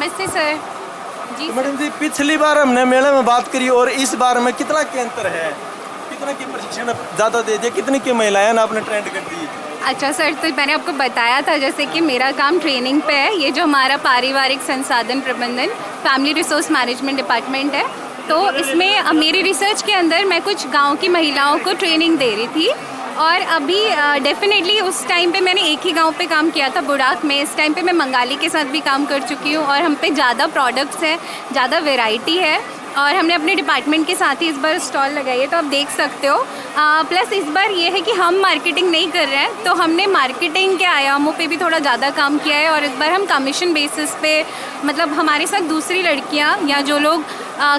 नमस्ते सर जी। मैडम जी, पिछली बार हमने मेले में बात करी और इस बार में कितना के अंतर है, कितना की प्रशिक्षण ज़्यादा दे दिए, कितनी की महिलाएं ना आपने ट्रेंड कर दी? अच्छा सर, तो मैंने आपको बताया था जैसे कि मेरा काम ट्रेनिंग पे है। ये जो हमारा पारिवारिक संसाधन प्रबंधन फैमिली रिसोर्स मैनेजमेंट डिपार्टमेंट है, तो इसमें मेरी रिसर्च के अंदर मैं कुछ गांव की महिलाओं को ट्रेनिंग दे रही थी। और अभी डेफिनेटली उस टाइम पे मैंने एक ही गांव पे काम किया था, बुड़ाक में। इस टाइम पे मैं मंगाली के साथ भी काम कर चुकी हूँ और हम पे ज़्यादा प्रोडक्ट्स हैं, ज़्यादा वैरायटी है और हमने अपने डिपार्टमेंट के साथ ही इस बार स्टॉल लगाई है, तो आप देख सकते हो। प्लस इस बार ये है कि हम मार्केटिंग नहीं कर रहे हैं, तो हमने मार्केटिंग के आयामों पे भी थोड़ा ज़्यादा काम किया है। और इस बार हम कमीशन बेसिस पे, मतलब हमारे साथ दूसरी लड़कियाँ या जो लोग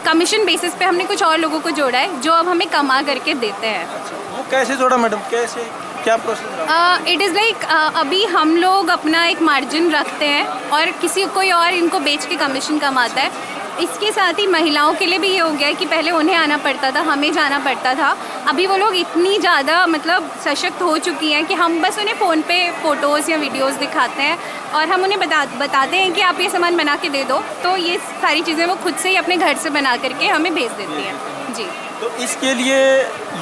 कमीशन बेसिस पे, हमने कुछ और लोगों को जोड़ा है जो अब हमें कमा करके देते हैं। वो कैसे जोड़ा मैडम, कैसे, क्या प्रोसेस रहा? इट इज़ लाइक अभी हम लोग अपना एक मार्जिन रखते हैं और किसी कोई और इनको बेच के कमीशन कमाता है। इसके साथ ही महिलाओं के लिए भी ये हो गया है कि पहले उन्हें आना पड़ता था, हमें जाना पड़ता था। अभी वो लोग इतनी ज़्यादा मतलब सशक्त हो चुकी हैं कि हम बस उन्हें फ़ोन पे फ़ोटोज़ या वीडियोज़ दिखाते हैं और हम उन्हें बताते हैं कि आप ये सामान बना के दे दो, तो ये सारी चीज़ें वो खुद से ही अपने घर से बना करके हमें भेज देती हैं जी। तो इसके लिए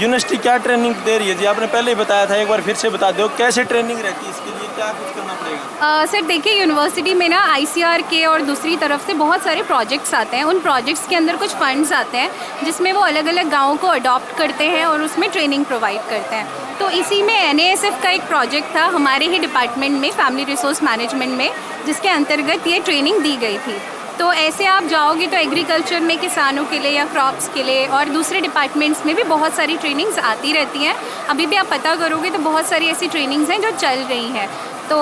यूनिवर्सिटी क्या ट्रेनिंग दे रही है जी? आपने पहले ही बताया था, एक बार फिर से बता दो कैसे ट्रेनिंग रहती है, इसके लिए क्या कुछ करना पड़ेगा? सर देखिए, यूनिवर्सिटी में ना ICR के और दूसरी तरफ से बहुत सारे प्रोजेक्ट्स आते हैं। उन प्रोजेक्ट्स के अंदर कुछ फंड्स आते हैं जिसमें वो अलग अलग गाँवों को अडॉप्ट करते हैं और उसमें ट्रेनिंग प्रोवाइड करते हैं। तो इसी में NASF का एक प्रोजेक्ट था हमारे ही डिपार्टमेंट में, फैमिली रिसोर्स मैनेजमेंट में, जिसके अंतर्गत ये ट्रेनिंग दी गई थी। तो ऐसे आप जाओगे तो एग्रीकल्चर में किसानों के लिए या क्रॉप्स के लिए और दूसरे डिपार्टमेंट्स में भी बहुत सारी ट्रेनिंग्स आती रहती हैं। अभी भी आप पता करोगे तो बहुत सारी ऐसी ट्रेनिंग्स हैं जो चल रही हैं, तो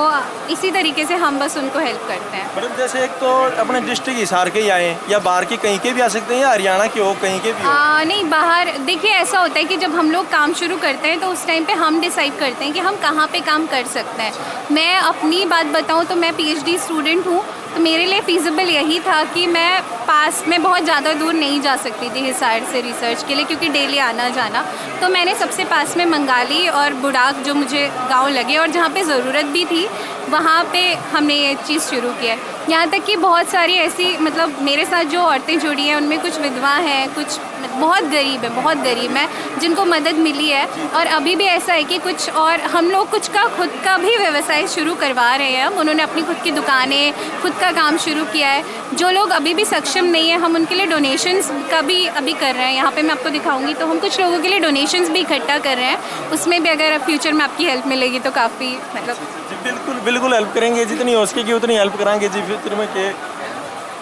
इसी तरीके से हम बस उनको हेल्प करते हैं। मैडम जैसे एक तो अपने डिस्ट्रिक्ट हिसार के ही आए या बाहर के कहीं के भी आ सकते हैं, या हरियाणा के हो, कहीं के भी हो? नहीं, बाहर देखिए ऐसा होता है कि जब हम लोग काम शुरू करते हैं तो उस टाइम पे हम डिसाइड करते हैं कि हम कहाँ पे काम कर सकते हैं। मैं अपनी बात बताऊँ तो मैं PhD स्टूडेंट हूँ, तो मेरे लिए फिजिबल यही था कि मैं पास में बहुत ज़्यादा दूर नहीं जा सकती थी हिसार से रिसर्च के लिए, क्योंकि डेली आना जाना। तो मैंने सबसे पास में मंगाली और बुड़ाक जो मुझे गांव लगे और जहाँ पे ज़रूरत भी थी, वहाँ पे हमने ये चीज़ शुरू किया है। यहाँ तक कि बहुत सारी ऐसी, मतलब मेरे साथ जो औरतें जुड़ी हैं उनमें कुछ विधवा हैं, कुछ बहुत गरीब हैं जिनको मदद मिली है। और अभी भी ऐसा है कि कुछ और हम लोग कुछ का खुद का भी व्यवसाय शुरू करवा रहे हैं। उन्होंने अपनी खुद की दुकानें, खुद का काम शुरू किया है। जो लोग अभी भी सक्षम नहीं है, हम उनके लिए डोनेशंस का भी अभी कर रहे हैं। यहाँ पे मैं आपको दिखाऊंगी, तो हम कुछ लोगों के लिए डोनेशंस भी इकट्ठा कर रहे हैं। उसमें भी अगर फ्यूचर में आपकी हेल्प मिलेगी तो काफ़ी, मतलब बिल्कुल हेल्प करेंगे, जितनी हो सकेगी उतनी हेल्प कराएंगे जी फ्यूचर में के।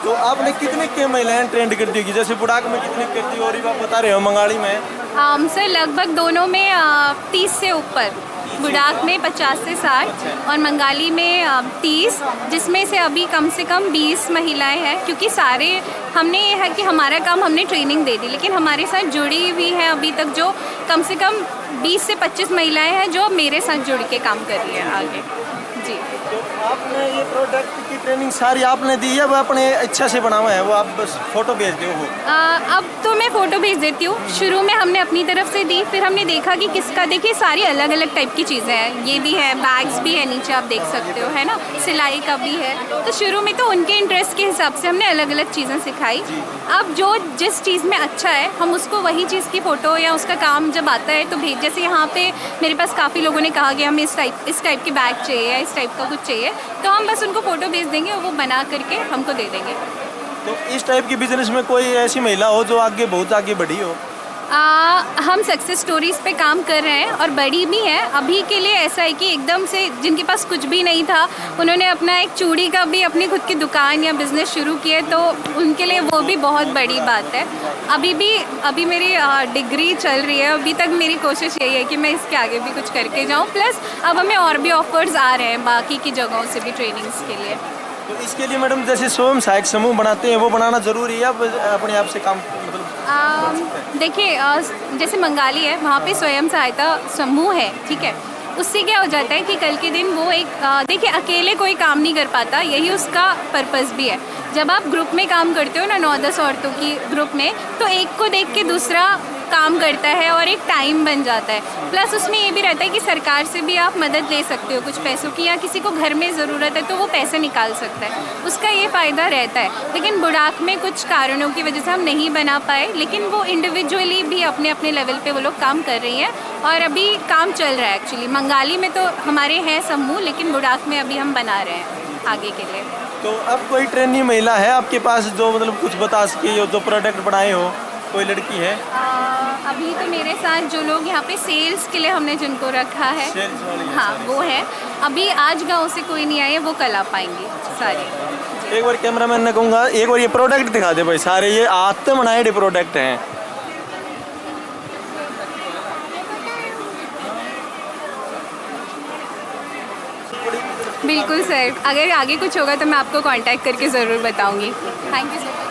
तो आपने कितने के महिलाएं ट्रेंड कर दी होगी? जैसे बुड़ाक में कितनी करती हो, और आप बता रहे हो मंगाली में? सर लगभग दोनों में 30 से ऊपर, बुड़ाक में 50 से 60 और मंगाली में 30, जिसमें से अभी कम से कम 20 महिलाएं हैं। क्योंकि सारे हमने ये है कि हमारा काम हमने ट्रेनिंग दे दी, लेकिन हमारे साथ जुड़ी हुई हैं अभी तक जो कम से कम 20 से 25 महिलाएं हैं जो मेरे साथ जुड़ के काम कर रही है आगे जी। तो आपने ये प्रोडक्ट की ट्रेनिंग सारी आपने दी है, वो अपने इच्छा से बना हुआ है, वो आप बस फोटो भेज दो हो? अब तो मैं फ़ोटो भेज देती हूँ। शुरू में हमने अपनी तरफ से दी, फिर हमने देखा कि किसका, देखिए सारी अलग अलग टाइप की चीज़ें हैं। ये भी है, बैग्स भी है, नीचे आप देख सकते हो, है ना, सिलाई का भी है। तो शुरू में तो उनके इंटरेस्ट के हिसाब से हमने अलग अलग चीज़ें सिखाई। अब जो जिस चीज़ में अच्छा है हम उसको वही चीज़ की फ़ोटो या उसका काम जब आता है तो भेज। जैसे यहाँ पे मेरे पास काफ़ी लोगों ने कहा कि हमें इस टाइप के बैग चाहिए या इस टाइप का कुछ चाहिए, तो हम बस उनको फ़ोटो भेज देंगे और वो बना करके हमको दे देंगे। तो इस टाइप की बिजनेस में कोई ऐसी महिला हो जो आगे बहुत आगे बढ़ी हो? हम सक्सेस स्टोरीज़ पे काम कर रहे हैं और बड़ी भी हैं। अभी के लिए ऐसा है कि एकदम से जिनके पास कुछ भी नहीं था, उन्होंने अपना एक चूड़ी का भी अपनी खुद की दुकान या बिज़नेस शुरू किया, तो उनके लिए वो भी बहुत बड़ी बात है। अभी मेरी डिग्री चल रही है, अभी तक मेरी कोशिश यही है कि मैं इसके आगे भी कुछ करके जाऊँ। प्लस अब हमें और भी ऑफर्स आ रहे हैं बाकी की जगहों से भी ट्रेनिंग्स के लिए। तो इसके लिए मैडम जैसे स्वयं सहायक समूह बनाते हैं, वो बनाना ज़रूरी है, अपने आप से काम मतलब? देखिए जैसे मंगाली है, वहाँ पे स्वयं सहायता समूह है, ठीक है। उससे क्या हो जाता है कि कल के दिन वो एक देखिए अकेले कोई काम नहीं कर पाता, यही उसका पर्पस भी है। जब आप ग्रुप में काम करते हो ना, 9-10 औरतों की ग्रुप में, तो एक को देख के दूसरा काम करता है और एक टाइम बन जाता है। प्लस उसमें ये भी रहता है कि सरकार से भी आप मदद ले सकते हो कुछ पैसों की, या किसी को घर में ज़रूरत है तो वो पैसे निकाल सकता है, उसका ये फ़ायदा रहता है। लेकिन बुड़ाक में कुछ कारणों की वजह से हम नहीं बना पाए, लेकिन वो इंडिविजुअली भी अपने अपने लेवल पे वो लोग काम कर रही हैं और अभी काम चल रहा है। एक्चुअली मंगाली में तो हमारे हैं समूह, लेकिन बुड़ाक में अभी हम बना रहे हैं आगे के लिए। तो अब कोई ट्रेनी महिला है आपके पास जो मतलब कुछ बता सके, जो प्रोडक्ट बनाए हो, कोई लड़की है? अभी तो मेरे साथ जो लोग यहाँ पे सेल्स के लिए हमने जिनको रखा है, सेल्स वाली है, हाँ वो है। अभी आज गांव से कोई नहीं आए, वो कल आ पाएंगे सारे। एक बार कैमरामैन ने कहूँगा एक बार ये प्रोडक्ट दिखा दे भाई, सारे ये हाथ बनाए प्रोडक्ट हैं। बिल्कुल सर, अगर आगे कुछ होगा तो मैं आपको कांटेक्ट करके ज़रूर बताऊंगी। Thank you sir.